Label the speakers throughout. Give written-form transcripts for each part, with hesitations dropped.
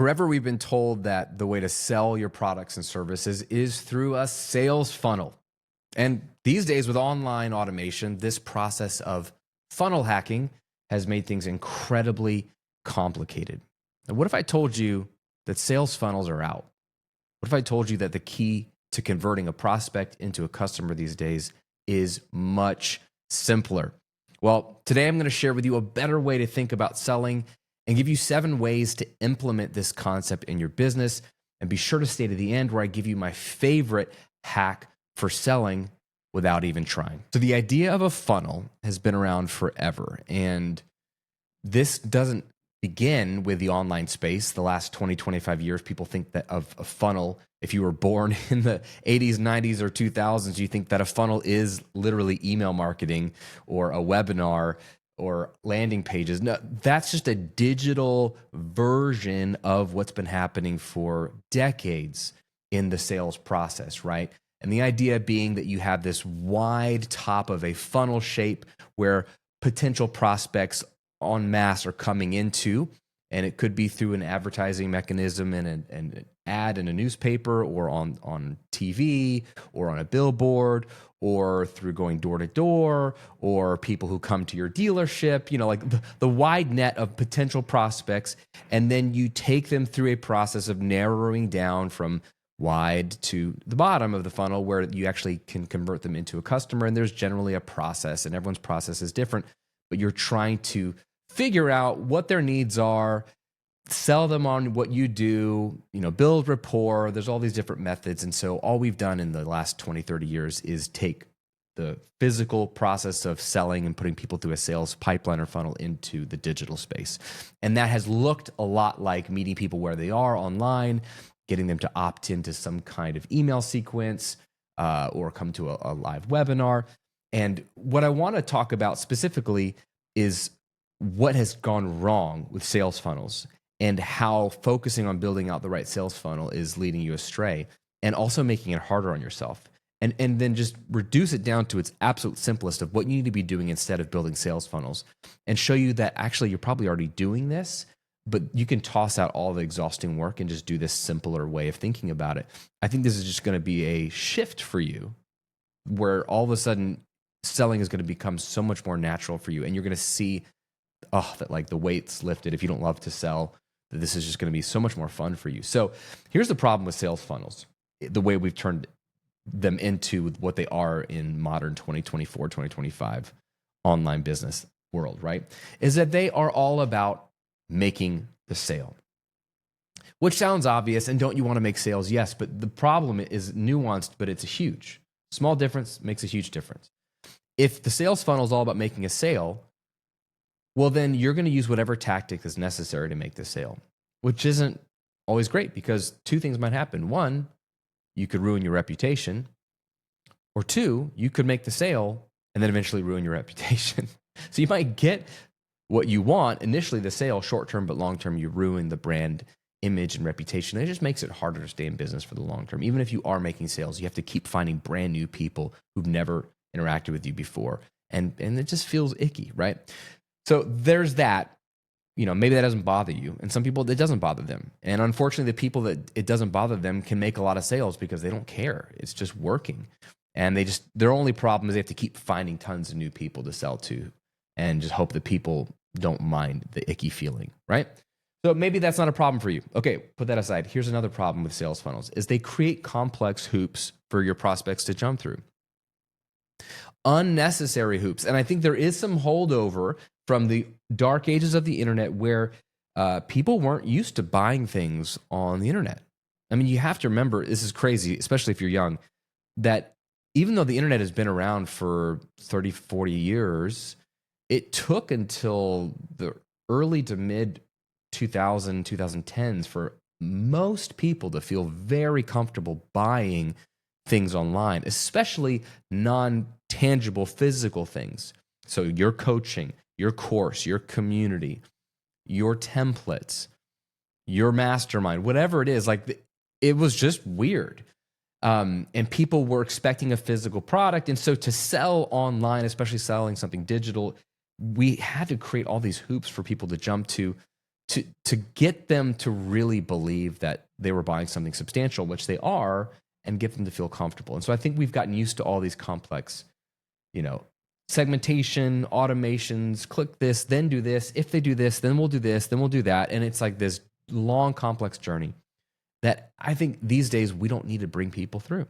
Speaker 1: Forever, we've been told that the way to sell your products and services is through a sales funnel. And these days, with online automation, this process of funnel hacking has made things incredibly complicated. Now, what if I told you that sales funnels are out? What if I told you that the key to converting a prospect into a customer these days is much simpler? Well, today I'm going to share with you a better way to think about selling and give you 7 ways to implement this concept in your business. And be sure to stay to the end where I give you my favorite hack for selling without even trying. So the idea of a funnel has been around forever. And this doesn't begin with the online space. The last 20, 25 years, people think that of a funnel, if you were born in the 80s, 90s, or 2000s, you think that a funnel is literally email marketing or a webinar or landing pages. No, that's just a digital version of what's been happening for decades in the sales process, right? And the idea being that you have this wide top of a funnel shape where potential prospects en masse are coming into, and it could be through an advertising mechanism and an ad in a newspaper or on TV or on a billboard or through going door to door or people who come to your dealership, like the wide net of potential prospects. And then you take them through a process of narrowing down from wide to the bottom of the funnel where you actually can convert them into a customer. And there's generally a process, and everyone's process is different, but you're trying to figure out what their needs are, sell them on what you do, build rapport. There's all these different methods. And so all we've done in the last 20, 30 years is take the physical process of selling and putting people through a sales pipeline or funnel into the digital space. And that has looked a lot like meeting people where they are online, getting them to opt into some kind of email sequence or come to a live webinar. And what I want to talk about specifically is what has gone wrong with sales funnels and how focusing on building out the right sales funnel is leading you astray and also making it harder on yourself. And then just reduce it down to its absolute simplest of what you need to be doing instead of building sales funnels, and show you that actually you're probably already doing this, but you can toss out all the exhausting work and just do this simpler way of thinking about it. I think this is just going to be a shift for you where all of a sudden selling is going to become so much more natural for you, and you're going to see that like the weight's lifted. If you don't love to sell, that this is just going to be so much more fun for you. So here's the problem with sales funnels, the way we've turned them into what they are in modern 2024, 2025 online business world, right? Is that they are all about making the sale, which sounds obvious. And don't you want to make sales? Yes, but the problem is nuanced, but it's a huge. Small difference makes a huge difference. If the sales funnel is all about making a sale, well, then you're going to use whatever tactic is necessary to make the sale, which isn't always great because 2 things might happen. 1, you could ruin your reputation, or 2, you could make the sale and then eventually ruin your reputation. So you might get what you want initially, the sale, short-term, but long-term, you ruin the brand image and reputation. It just makes it harder to stay in business for the long term. Even if you are making sales, you have to keep finding brand new people who've never interacted with you before. And it just feels icky, right? So there's that. Maybe that doesn't bother you. And some people, it doesn't bother them. And unfortunately, the people that it doesn't bother them can make a lot of sales because they don't care. It's just working. And their only problem is they have to keep finding tons of new people to sell to and just hope that people don't mind the icky feeling, right? So maybe that's not a problem for you. Okay, put that aside. Here's another problem with sales funnels is they create complex hoops for your prospects to jump through. Unnecessary hoops. And I think there is some holdover from the dark ages of the internet where people weren't used to buying things on the internet. I mean, you have to remember, this is crazy, especially if you're young, that even though the internet has been around for 30, 40 years, it took until the early to mid 2010s for most people to feel very comfortable buying things online, especially non-tangible physical things. So your coaching, your course, your community, your templates, your mastermind, whatever it is, it was just weird. And people were expecting a physical product. And so to sell online, especially selling something digital, we had to create all these hoops for people to jump to to get them to really believe that they were buying something substantial, which they are, and get them to feel comfortable. And so I think we've gotten used to all these complex, segmentation, automations, click this, then do this. If they do this, then we'll do this, then we'll do that. And it's like this long, complex journey that I think these days we don't need to bring people through.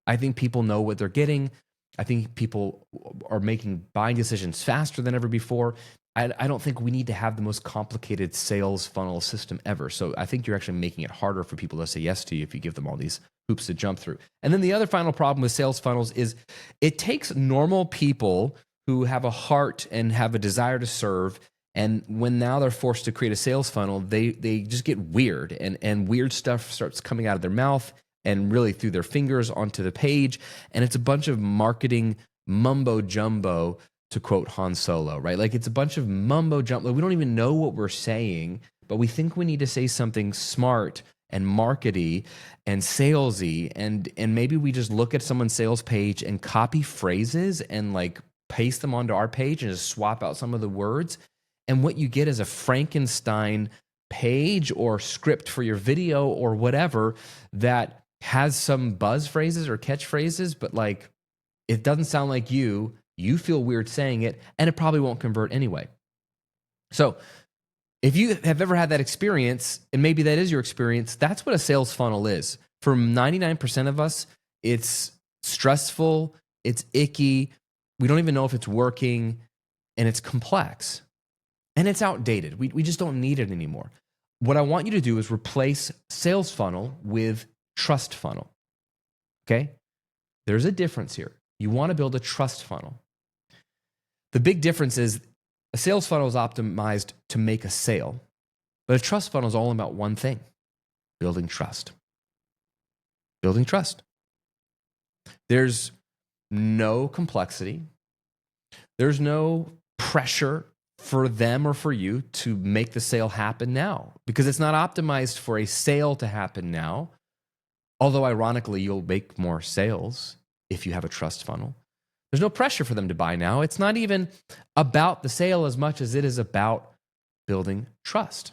Speaker 1: I think people know what they're getting. I think people are making buying decisions faster than ever before. I don't think we need to have the most complicated sales funnel system ever. So I think you're actually making it harder for people to say yes to you if you give them all these hoops to jump through. And then the other final problem with sales funnels is it takes normal people who have a heart and have a desire to serve, and when now they're forced to create a sales funnel, they just get weird, and weird stuff starts coming out of their mouth and really through their fingers onto the page. And it's a bunch of marketing mumbo jumbo, to quote Han Solo, right? Like it's a bunch of mumbo jumbo. We don't even know what we're saying, but we think we need to say something smart and markety and salesy. And maybe we just look at someone's sales page and copy phrases and like paste them onto our page and just swap out some of the words. And what you get is a Frankenstein page or script for your video or whatever that has some buzz phrases or catchphrases, but like it doesn't sound like you. You feel weird saying it, and it probably won't convert anyway. So if you have ever had that experience, and maybe that is your experience, that's what a sales funnel is. For 99% of us, it's stressful, it's icky, we don't even know if it's working, and it's complex. And it's outdated. We just don't need it anymore. What I want you to do is replace sales funnel with trust funnel. Okay? There's a difference here. You want to build a trust funnel. The big difference is a sales funnel is optimized to make a sale, but a trust funnel is all about one thing: building trust. Building trust. There's no complexity. There's no pressure for them or for you to make the sale happen now, because it's not optimized for a sale to happen now. Although ironically, you'll make more sales if you have a trust funnel. There's no pressure for them to buy now. It's not even about the sale as much as it is about building trust.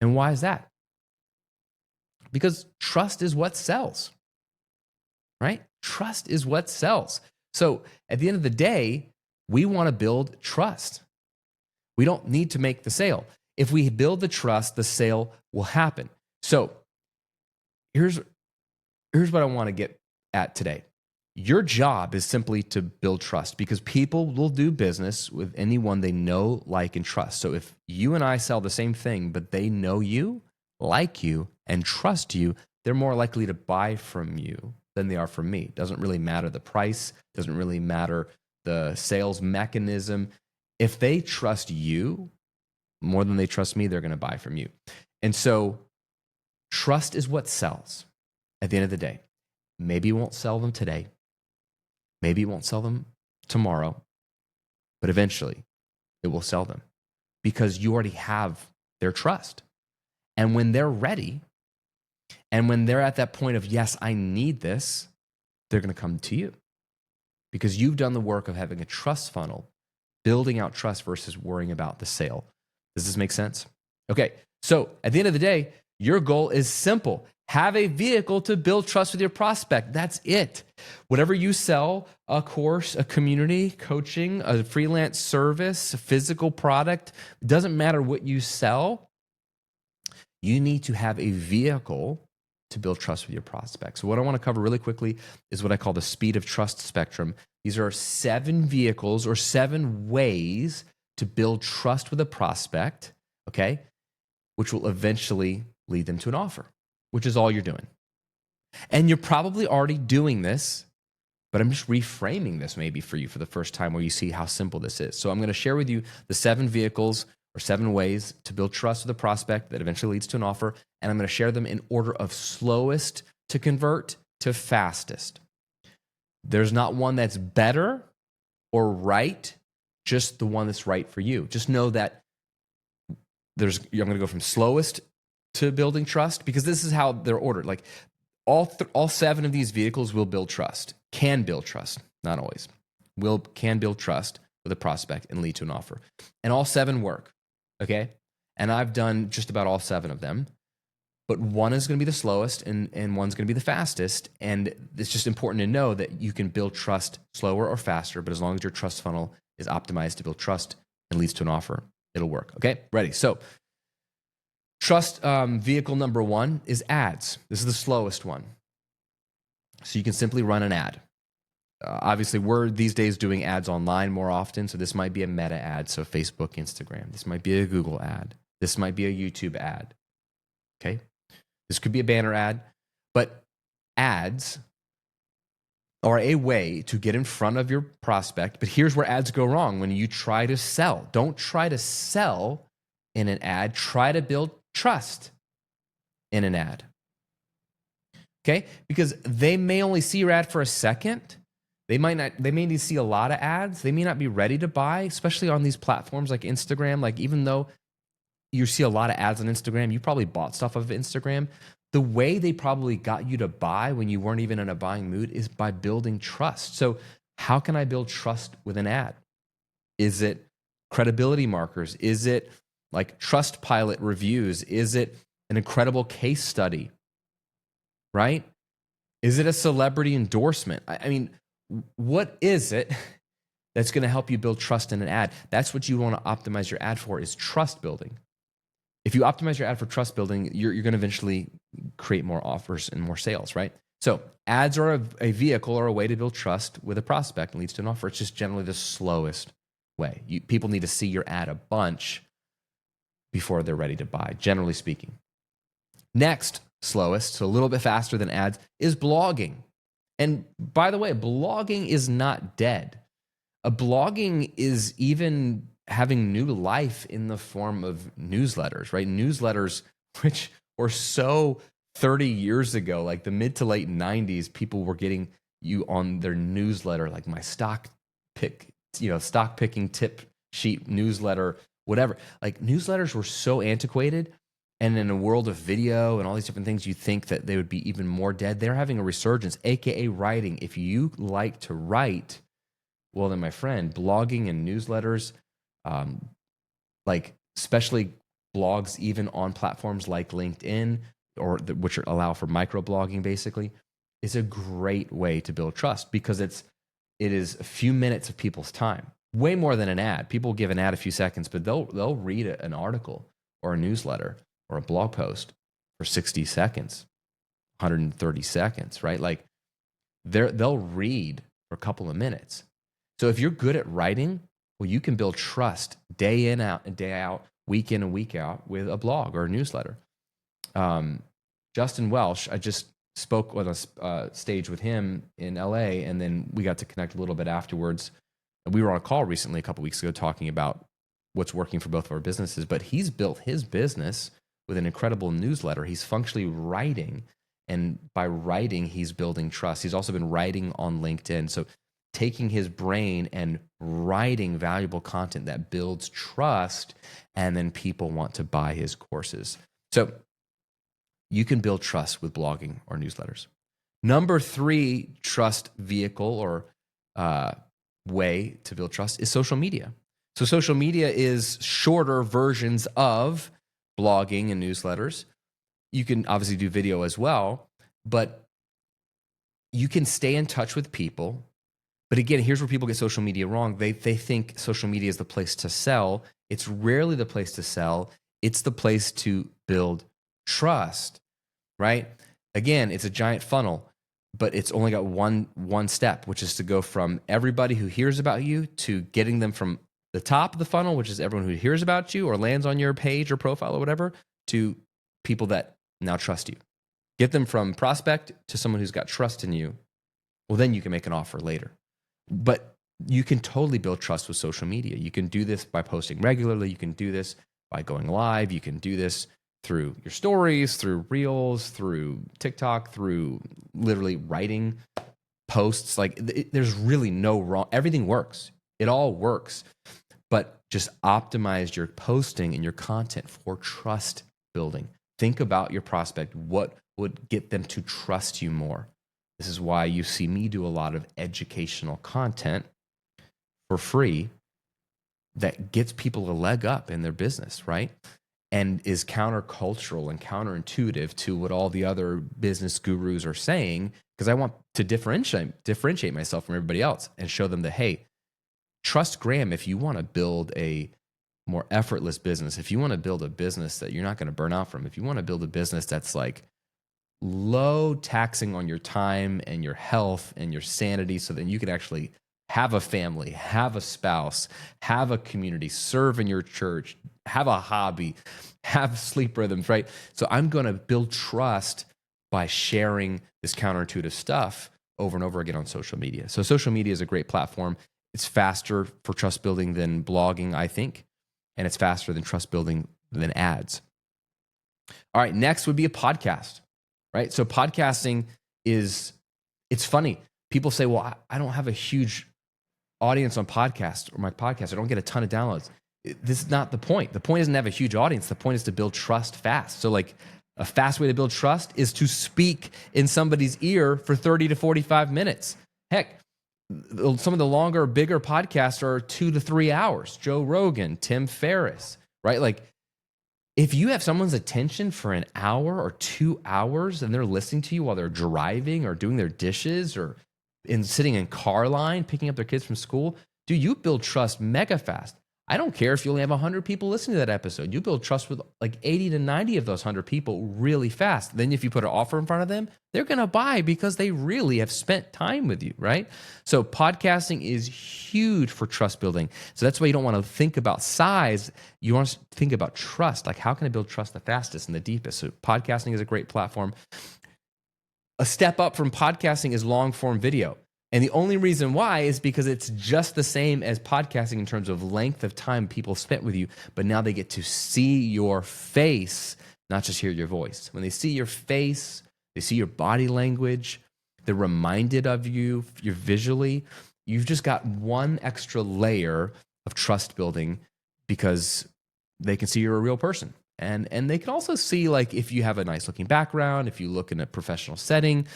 Speaker 1: And why is that? Because trust is what sells, right? Trust is what sells. So at the end of the day, we want to build trust. We don't need to make the sale. If we build the trust, the sale will happen. So here's what I want to get at today. Your job is simply to build trust, because people will do business with anyone they know, like, and trust. So if you and I sell the same thing, but they know you, like you, and trust you, they're more likely to buy from you than they are from me. Doesn't really matter the price, doesn't really matter the sales mechanism. If they trust you more than they trust me, they're going to buy from you. And so trust is what sells at the end of the day. Maybe you won't sell them today. Maybe you won't sell them tomorrow, but eventually it will sell them because you already have their trust. And when they're ready, and when they're at that point of, yes, I need this, they're going to come to you because you've done the work of having a trust funnel, building out trust versus worrying about the sale. Does this make sense? Okay, so at the end of the day, your goal is simple. Have a vehicle to build trust with your prospect. That's it. Whatever you sell, a course, a community, coaching, a freelance service, a physical product, it doesn't matter what you sell. You need to have a vehicle to build trust with your prospects. So what I want to cover really quickly is what I call the speed of trust spectrum. These are 7 vehicles or 7 ways to build trust with a prospect, okay, which will eventually lead them to an offer, which is all you're doing. And you're probably already doing this, but I'm just reframing this maybe for you for the first time where you see how simple this is. So I'm going to share with you the 7 vehicles or 7 ways to build trust with a prospect that eventually leads to an offer. And I'm going to share them in order of slowest to convert to fastest. There's not one that's better or right, just the one that's right for you. Just know that I'm going to go from slowest to building trust, because this is how they're ordered. Like all 7 of these vehicles will build trust, can build trust, not always, can build trust with a prospect and lead to an offer. And all 7 work. Okay. And I've done just about all 7 of them, but one is going to be the slowest and one's going to be the fastest. And it's just important to know that you can build trust slower or faster, but as long as your trust funnel is optimized to build trust and leads to an offer, it'll work. Okay. Ready. So trust vehicle number 1 is ads. This is the slowest one. So you can simply run an ad. Obviously, we're these days doing ads online more often. So this might be a Meta ad. So Facebook, Instagram. This might be a Google ad. This might be a YouTube ad. Okay. This could be a banner ad. But ads are a way to get in front of your prospect. But here's where ads go wrong when you try to sell. Don't try to sell in an ad. Try to build trust in an ad. Okay? Because they may only see your ad for a second. They may need to see a lot of ads. They may not be ready to buy, especially on these platforms like Instagram. Like, even though you see a lot of ads on Instagram, you probably bought stuff off of Instagram. The way they probably got you to buy when you weren't even in a buying mood is by building trust. So how can I build trust with an ad? Is it credibility markers? Is it like Trustpilot reviews? Is it an incredible case study? Right? Is it a celebrity endorsement? I mean, what is it that's going to help you build trust in an ad? That's what you want to optimize your ad for, is trust building. If you optimize your ad for trust building, you're going to eventually create more offers and more sales, right? So ads are a vehicle or a way to build trust with a prospect and leads to an offer. It's just generally the slowest way. People need to see your ad a bunch before they're ready to buy, generally speaking. Next, slowest, so a little bit faster than ads, is blogging. And by the way, blogging is not dead. Blogging is even having new life in the form of newsletters, right? Newsletters, which were so 30 years ago, like the mid to late 90s, people were getting you on their newsletter, like my stock picking tip sheet newsletter, whatever. Like, newsletters were so antiquated. And in a world of video and all these different things, you think that they would be even more dead. They're having a resurgence, AKA writing. If you like to write, well, then, my friend, blogging and newsletters, like especially blogs even on platforms like LinkedIn, which allow for microblogging basically, is a great way to build trust, because it is a few minutes of people's time, way more than an ad. People give an ad a few seconds, but they'll read an article or a newsletter or a blog post for 60 seconds, 130 seconds, right? Like, they'll read for a couple of minutes. So if you're good at writing, well, you can build trust day in out and day out, week in and week out with a blog or a newsletter. Justin Welsh, I just spoke on a stage with him in LA, and then we got to connect a little bit afterwards. We were on a call recently, a couple weeks ago, talking about what's working for both of our businesses. But he's built his business with an incredible newsletter. He's functionally writing, and by writing, he's building trust. He's also been writing on LinkedIn. So taking his brain and writing valuable content that builds trust, and then people want to buy his courses. So you can build trust with blogging or newsletters. Number 3 trust vehicle or way to build trust is social media. So social media is shorter versions of blogging and newsletters. You can obviously do video as well, but you can stay in touch with people. But again, here's where people get social media wrong. They think social media is the place to sell. It's rarely the place to sell. It's the place to build trust, right? Again, it's a giant funnel, but it's only got one step, which is to go from everybody who hears about you to getting them from the top of the funnel, which is everyone who hears about you or lands on your page or profile or whatever, to people that now trust you. Get them from prospect to someone who's got trust in you. Well, then you can make an offer later. But you can totally build trust with social media. You can do this by posting regularly. You can do this by going live. You can do this through your stories, through Reels, through TikTok, through literally writing posts. Like, there's really no wrong. Everything works. It all works. But just optimize your posting and your content for trust building. Think about your prospect. What would get them to trust you more? This is why you see me do a lot of educational content for free, that gets people a leg up in their business, right? And is countercultural and counterintuitive to what all the other business gurus are saying, because I want to differentiate myself from everybody else and show them that, hey, trust Graham if you want to build a more effortless business, if you want to build a business that you're not going to burn out from, if you want to build a business that's like low taxing on your time and your health and your sanity so that you can actually have a family, have a spouse, have a community, serve in your church, have a hobby, have sleep rhythms, right? So I'm going to build trust by sharing this counterintuitive stuff over and over again on social media. So social media is a great platform. It's faster for trust building than blogging, I think, and it's faster than trust building than ads. All right, next would be a podcast, right? So podcasting it's funny. People say, well, I don't have a huge audience on podcast or my podcast. I don't get a ton of downloads. This is not the point. The point isn't to have a huge audience. The point is to build trust fast. So like a fast way to build trust is to speak in somebody's ear for 30 to 45 minutes. Heck, some of the longer, bigger podcasts are 2 to 3 hours. Joe Rogan, Tim Ferriss, right? Like if you have someone's attention for an hour or 2 hours and they're listening to you while they're driving or doing their dishes or sitting in car line, picking up their kids from school, dude, you build trust mega fast. I don't care if you only have 100 people listening to that episode. You build trust with like 80 to 90 of those 100 people really fast. Then if you put an offer in front of them, they're going to buy because they really have spent time with you, right? So podcasting is huge for trust building. So that's why you don't want to think about size. You want to think about trust. Like how can I build trust the fastest and the deepest? So podcasting is a great platform. A step up from podcasting is long form video. And the only reason why is because it's just the same as podcasting in terms of length of time people spent with you, but now they get to see your face, not just hear your voice. When they see your face, they see your body language, they're reminded of you, you're visually, you've just got one extra layer of trust building because they can see you're a real person. And they can also see like if you have a nice looking background, if you look in a professional setting,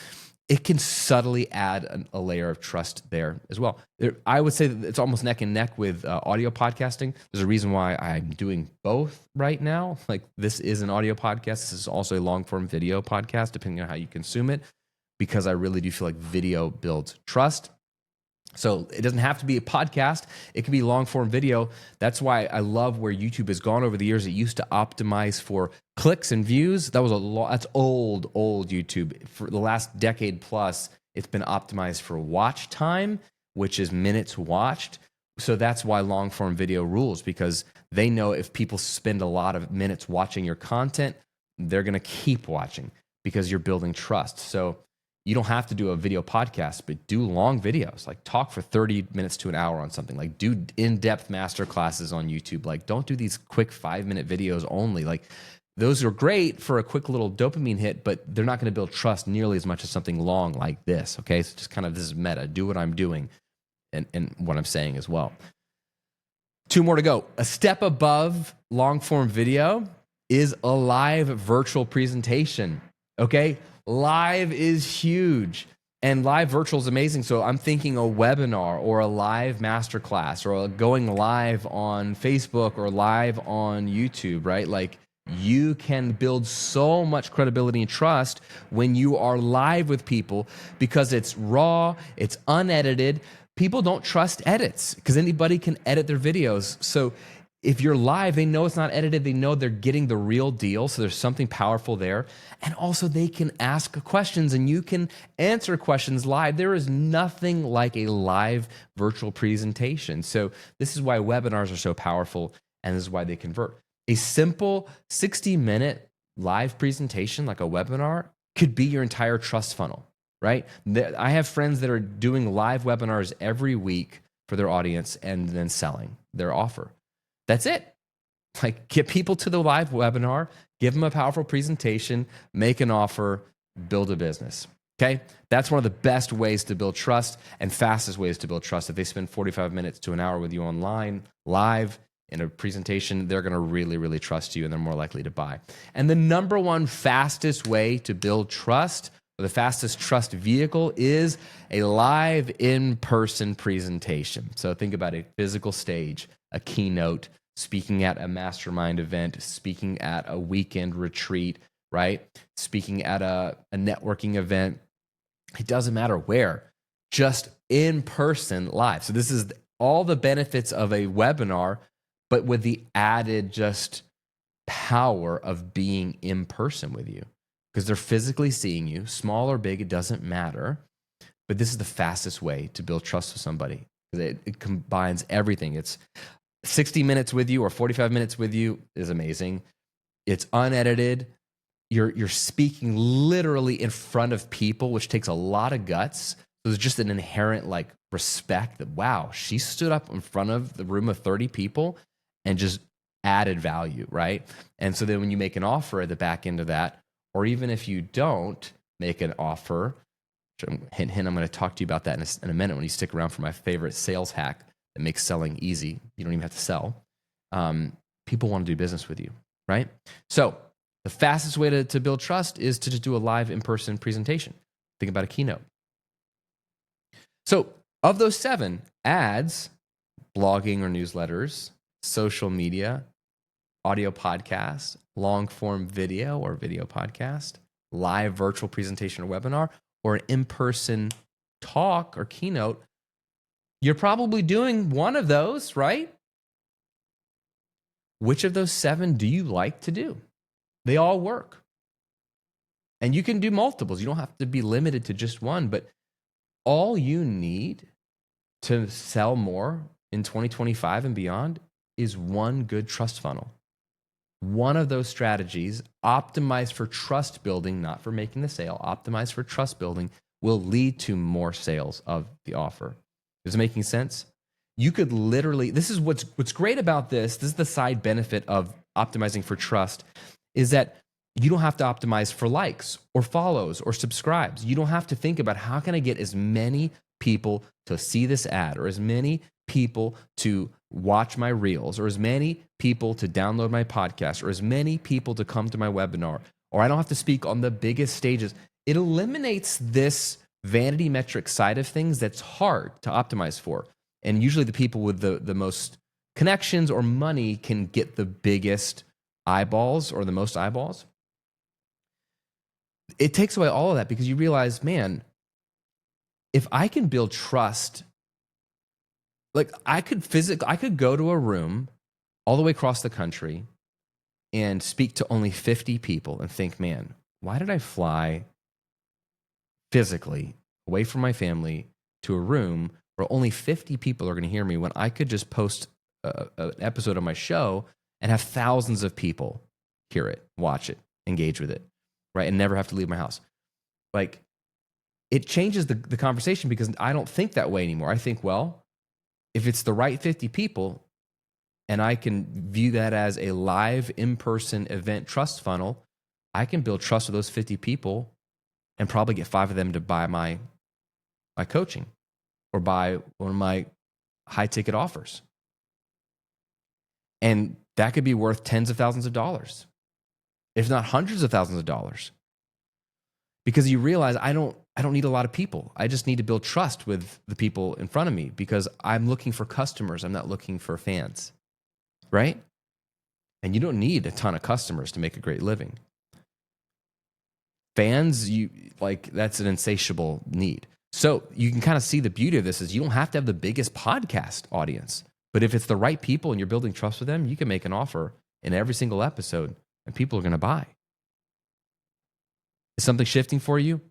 Speaker 1: it can subtly add a layer of trust there as well. I would say that it's almost neck and neck with audio podcasting. There's a reason why I'm doing both right now. Like this is an audio podcast. This is also a long form video podcast, depending on how you consume it, because I really do feel like video builds trust. So it doesn't have to be a podcast. It can be long form video. That's why I love where YouTube has gone over the years. It used to optimize for clicks and views. That was that's old YouTube. For the last decade plus, it's been optimized for watch time, which is minutes watched. So that's why long form video rules, because they know if people spend a lot of minutes watching your content, they're going to keep watching because you're building trust. So you don't have to do a video podcast, but do long videos. Like talk for 30 minutes to an hour on something. Like do in-depth master classes on YouTube. Like don't do these quick 5-minute videos only. Like those are great for a quick little dopamine hit, but they're not going to build trust nearly as much as something long like this. Okay, so just kind of this is meta. Do what I'm doing and what I'm saying as well. 2 more to go. A step above long form video is a live virtual presentation. Okay. Live is huge and live virtual is amazing. So I'm thinking a webinar or a live masterclass or going live on Facebook or live on YouTube, right? Like you can build so much credibility and trust when you are live with people because it's raw, it's unedited. People don't trust edits because anybody can edit their videos. So if you're live, they know it's not edited. They know they're getting the real deal. So there's something powerful there. And also they can ask questions and you can answer questions live. There is nothing like a live virtual presentation. So this is why webinars are so powerful and this is why they convert. A simple 60-minute live presentation like a webinar could be your entire trust funnel, right? I have friends that are doing live webinars every week for their audience and then selling their offer. That's it. Like get people to the live webinar, give them a powerful presentation, make an offer, build a business. Okay. That's one of the best ways to build trust and fastest ways to build trust. If they spend 45 minutes to an hour with you online, live in a presentation, they're going to really, really trust you and they're more likely to buy. And the number one fastest way to build trust, or the fastest trust vehicle, is a live in-person presentation. So think about a physical stage. a keynote, speaking at a mastermind event, speaking at a weekend retreat, right? Speaking at a networking event. It doesn't matter where, just in person live. So this is all the benefits of a webinar, but with the added just power of being in person with you, because they're physically seeing you, small or big, it doesn't matter. But this is the fastest way to build trust with somebody. It combines everything. It's 60 minutes with you or 45 minutes with you is amazing. It's unedited. You're speaking literally in front of people, which takes a lot of guts. So there's just an inherent like respect that, wow, she stood up in front of the room of 30 people and just added value, right? And so then when you make an offer at the back end of that, or even if you don't make an offer, hint, hint, I'm going to talk to you about that in a minute when you stick around for my favorite sales hack that makes selling easy. You don't even have to sell. People want to do business with you, right? So the fastest way to build trust is to just do a live in-person presentation. Think about a keynote. So of those 7, ads, blogging or newsletters, social media, audio podcast, long-form video or video podcast, live virtual presentation or webinar, or an in-person talk or keynote, you're probably doing one of those, right? Which of those 7 do you like to do? They all work. And you can do multiples. You don't have to be limited to just one, but all you need to sell more in 2025 and beyond is one good trust funnel. One of those strategies, optimized for trust building, not for making the sale, optimized for trust building, will lead to more sales of the offer. Is it making sense? You could literally, this is what's great about this is the side benefit of optimizing for trust, is that you don't have to optimize for likes or follows or subscribes. You don't have to think about how can I get as many people to see this ad, or as many people to watch my reels, or as many people to download my podcast, or as many people to come to my webinar, or I don't have to speak on the biggest stages. It eliminates this vanity metric side of things that's hard to optimize for. And usually the people with the most connections or money can get the biggest eyeballs or the most eyeballs. It takes away all of that because you realize, man, if I can build trust, like I could go to a room all the way across the country and speak to only 50 people and think, man, why did I fly physically away from my family to a room where only 50 people are going to hear me when I could just post an episode of my show and have thousands of people hear it, watch it, engage with it, right? And never have to leave my house. Like, it changes the conversation because I don't think that way anymore. I think, well, if it's the right 50 people and I can view that as a live in-person event trust funnel, I can build trust with those 50 people and probably get 5 of them to buy my coaching or buy one of my high-ticket offers. And that could be worth tens of thousands of dollars, if not hundreds of thousands of dollars. Because you realize I don't need a lot of people. I just need to build trust with the people in front of me because I'm looking for customers. I'm not looking for fans, right? And you don't need a ton of customers to make a great living. Fans, that's an insatiable need. So you can kind of see the beauty of this is you don't have to have the biggest podcast audience. But if it's the right people and you're building trust with them, you can make an offer in every single episode and people are going to buy. Is something shifting for you?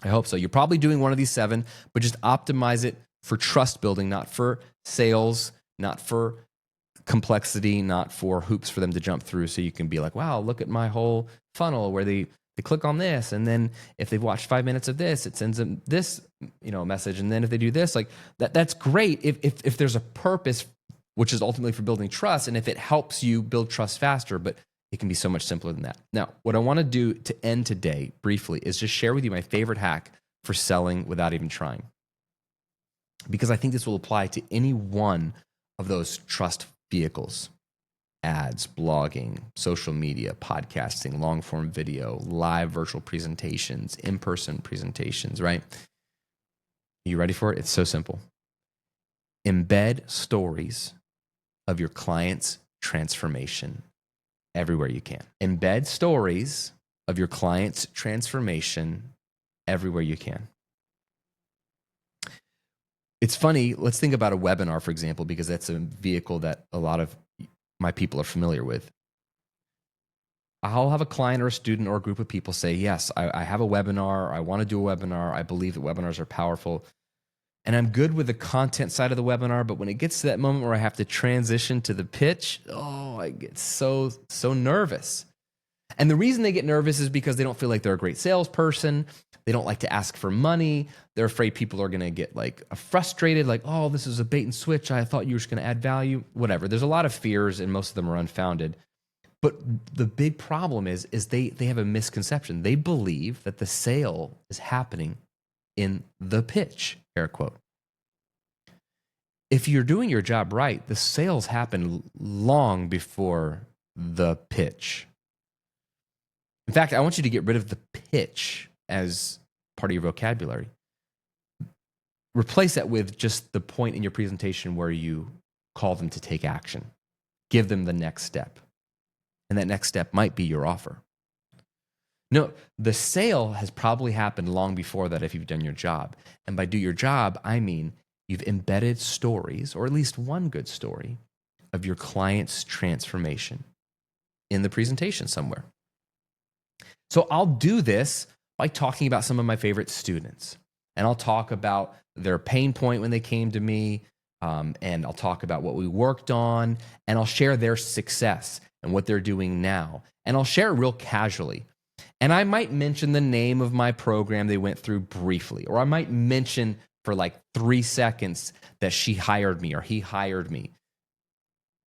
Speaker 1: I hope so. You're probably doing one of these 7, but just optimize it for trust building, not for sales, not for complexity, not for hoops for them to jump through. So you can be like, wow, look at my whole funnel where they click on this. And then if they've watched 5 minutes of this, it sends them this, message. And then if they do this, like that's great. If there's a purpose, which is ultimately for building trust. And if it helps you build trust faster, but it can be so much simpler than that. Now, what I want to do to end today briefly is just share with you my favorite hack for selling without even trying. Because I think this will apply to any one of those trust vehicles: ads, blogging, social media, podcasting, long form video, live virtual presentations, in-person presentations, right? You ready for it? It's so simple. Embed stories of your client's transformation everywhere you can. Embed stories of your client's transformation everywhere you can. It's funny, let's think about a webinar, for example, because that's a vehicle that a lot of my people are familiar with. I'll have a client or a student or a group of people say, yes, I have a webinar, I want to do a webinar, I believe that webinars are powerful, and I'm good with the content side of the webinar, but when it gets to that moment where I have to transition to the pitch, I get so nervous. And the reason they get nervous is because they don't feel like they're a great salesperson. They don't like to ask for money. They're afraid people are going to get like frustrated, like, oh, this is a bait and switch. I thought you were just going to add value, whatever. There's a lot of fears, and most of them are unfounded. But the big problem is they have a misconception. They believe that the sale is happening in the pitch, air quote. If you're doing your job right, the sales happen long before the pitch. In fact, I want you to get rid of the pitch as part of your vocabulary. Replace that with just the point in your presentation where you call them to take action. Give them the next step. And that next step might be your offer. No, the sale has probably happened long before that if you've done your job. And by do your job, I mean you've embedded stories, or at least one good story, of your client's transformation in the presentation somewhere. So I'll do this by talking about some of my favorite students. And I'll talk about their pain point when they came to me. And I'll talk about what we worked on. And I'll share their success and what they're doing now. And I'll share it real casually. And I might mention the name of my program they went through briefly. Or I might mention for like 3 seconds that she hired me or he hired me.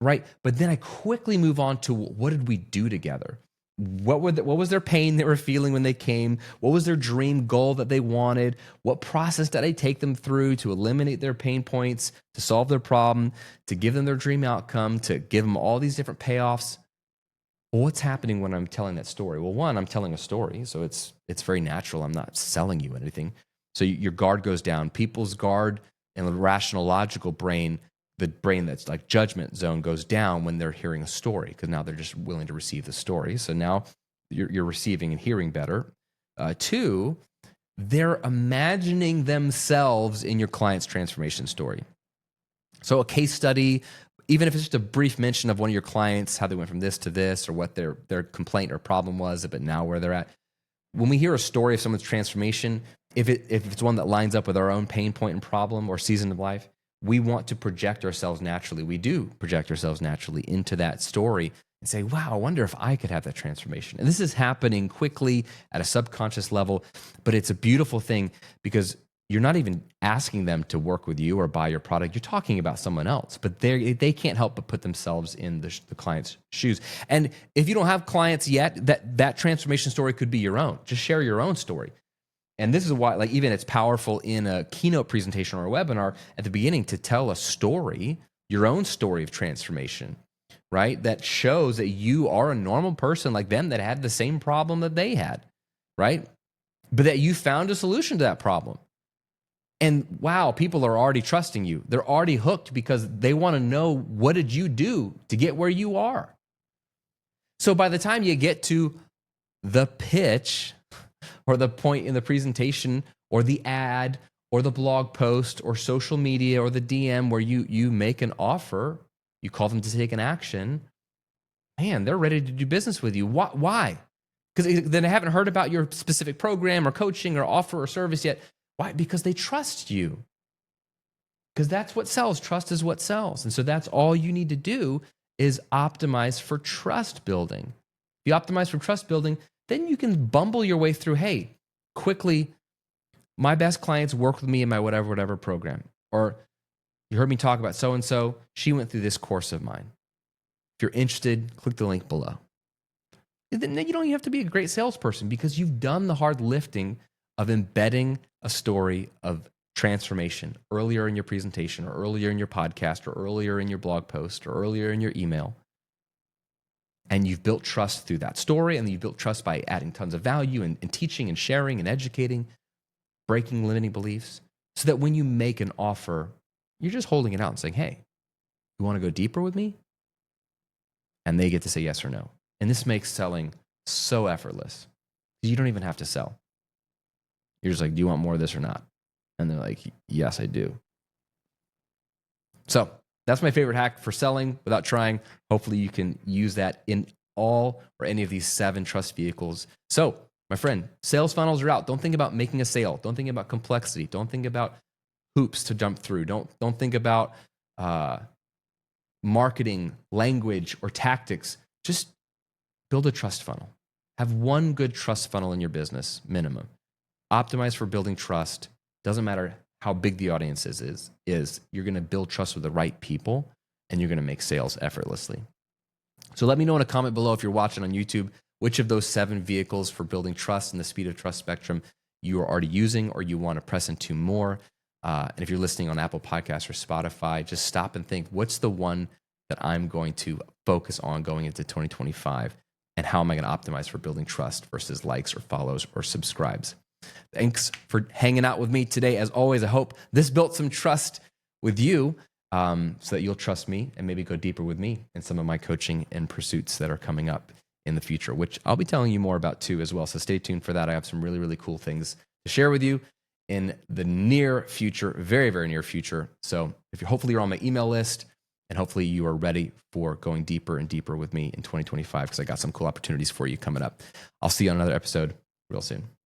Speaker 1: Right? But then I quickly move on to what did we do together? What was their pain they were feeling when they came? What was their dream goal that they wanted? What process did I take them through to eliminate their pain points, to solve their problem, to give them their dream outcome, to give them all these different payoffs? Well, what's happening when I'm telling that story? Well, one, I'm telling a story, so it's very natural. I'm not selling you anything. So your guard goes down. People's guard and the rational, logical brain, the brain that's like judgment zone, goes down when they're hearing a story, because now they're just willing to receive the story. So now you're receiving and hearing better. Two, they're imagining themselves in your client's transformation story. So a case study, even if it's just a brief mention of one of your clients, how they went from this to this, or what their complaint or problem was, but now where they're at. When we hear a story of someone's transformation, if it's one that lines up with our own pain point and problem or season of life, we want to project ourselves naturally. We do project ourselves naturally into that story and say, wow, I wonder if I could have that transformation. And this is happening quickly at a subconscious level, but it's a beautiful thing because you're not even asking them to work with you or buy your product. You're talking about someone else, but they can't help but put themselves in the client's shoes. And if you don't have clients yet, that transformation story could be your own. Just share your own story. And this is why, like, even it's powerful in a keynote presentation or a webinar at the beginning to tell a story, your own story of transformation, right? That shows that you are a normal person like them that had the same problem that they had, right? But that you found a solution to that problem. And wow, people are already trusting you. They're already hooked because they want to know, what did you do to get where you are? So by the time you get to the pitch, or the point in the presentation, or the ad, or the blog post, or social media, or the DM where you make an offer, you call them to take an action, man, they're ready to do business with you. Why? Because then they haven't heard about your specific program or coaching or offer or service yet. Why? Because they trust you. Because that's what sells. Trust is what sells. And so that's all you need to do is optimize for trust building. If you optimize for trust building, then you can bumble your way through, hey, quickly, my best clients work with me in my whatever program. Or you heard me talk about so-and-so, she went through this course of mine. If you're interested, click the link below. Then you don't even have to be a great salesperson because you've done the hard lifting of embedding a story of transformation earlier in your presentation or earlier in your podcast or earlier in your blog post or earlier in your email. And you've built trust through that story, and you've built trust by adding tons of value and teaching and sharing and educating, breaking limiting beliefs, so that when you make an offer, you're just holding it out and saying, hey, You want to go deeper with me? And they get to say yes or no. And this makes selling so effortless. You don't even have to sell. You're just like, do you want more of this or not? And they're like, yes, I do. So that's my favorite hack for selling without trying. Hopefully you can use that in all or any of these 7 trust vehicles. So my friend, sales funnels are out. Don't think about making a sale. Don't think about complexity. Don't think about hoops to jump through. Don't think about marketing, language, or tactics. Just build a trust funnel. Have one good trust funnel in your business, minimum. Optimize for building trust. Doesn't matter how big the audience is you're going to build trust with the right people, and you're going to make sales effortlessly. So let me know in a comment below if you're watching on YouTube, which of those 7 vehicles for building trust in the speed of trust spectrum you are already using or you want to press into more. And if you're listening on Apple Podcasts or Spotify, just stop and think, what's the one that I'm going to focus on going into 2025? And how am I going to optimize for building trust versus likes or follows or subscribes? Thanks for hanging out with me today. As always, I hope this built some trust with you so that you'll trust me and maybe go deeper with me in some of my coaching and pursuits that are coming up in the future, which I'll be telling you more about too as well. So stay tuned for that. I have some really, really cool things to share with you in the near future, very, very near future. So hopefully you're on my email list, and hopefully you are ready for going deeper and deeper with me in 2025, because I got some cool opportunities for you coming up. I'll see you on another episode real soon.